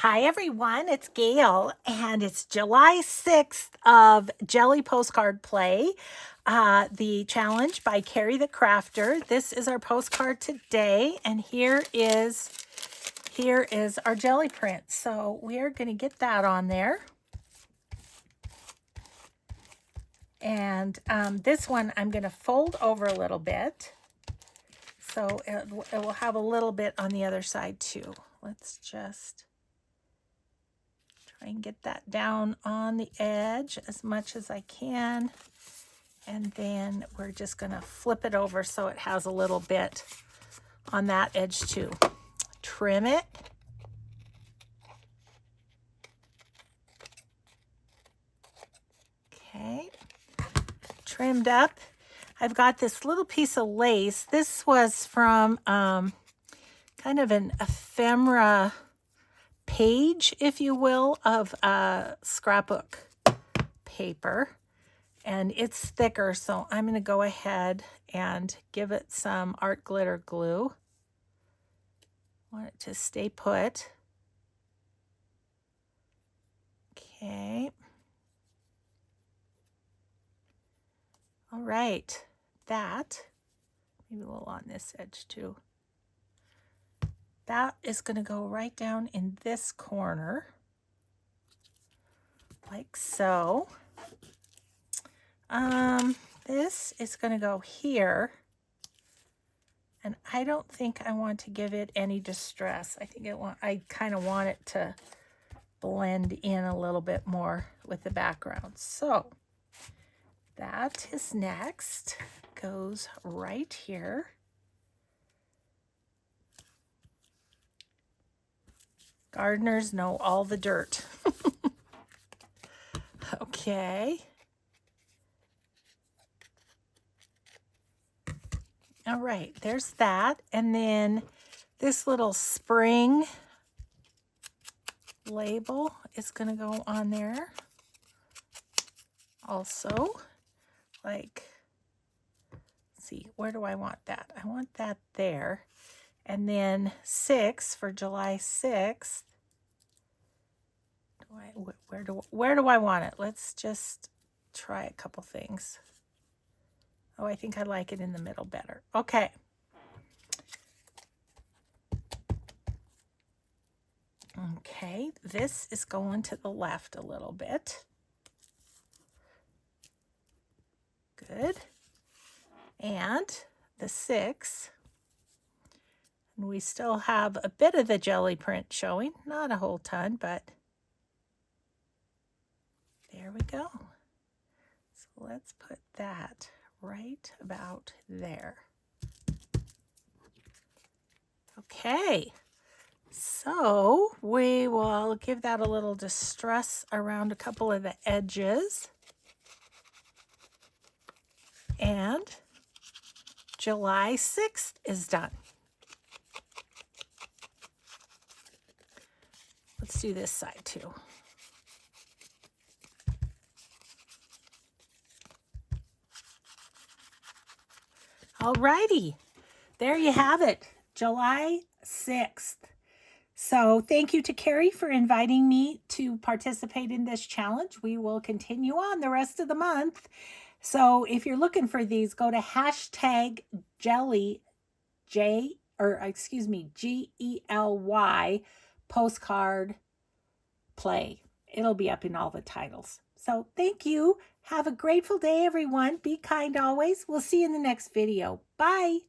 Hi everyone, it's Gail, and it's July 6th of Jelly Postcard Play, the challenge by Ceri the Crafter. This is our postcard today, and here is our jelly print. So we're going to get that on there. And this one I'm going to fold over a little bit, so it will have a little bit on the other side too. Let's just try and get that down on the edge as much as I can. And then we're just going to flip it over so it has a little bit on that edge too. Trim it. Okay. Trimmed up. I've got this little piece of lace. This was from kind of an ephemera page, if you will, of scrapbook paper, and it's thicker, so I'm going to go ahead and give it some art glitter glue. I want it to stay put. Okay. All right, that, maybe a little on this edge too. That is going to go right down in this corner, like so. This is going to go here, and I don't think I want to give it any distress. I kind of want it to blend in a little bit more with the background. So that is next. Goes right here. Gardeners know all the dirt. Okay. All right, there's that. And then this little spring label is going to go on there also. Like, let's see, where do I want that? I want that there. And then 6 for July 6th. Where do I want it? Let's just try a couple things. Oh, I think I like it in the middle better. Okay. Okay, this is going to the left a little bit. Good. And the 6. And we still have a bit of the jelly print showing. Not a whole ton, but there we go. So let's put that right about there. Okay, so we will give that a little distress around a couple of the edges. And July 6th is done. Let's do this side too. Alrighty, there you have it, July 6th. So thank you to Ceri for inviting me to participate in this challenge. We will continue on the rest of the month. So if you're looking for these, go to hashtag jelly, GELY postcard play. It'll be up in all the titles. So thank you. Have a grateful day, everyone. Be kind always. We'll see you in the next video. Bye.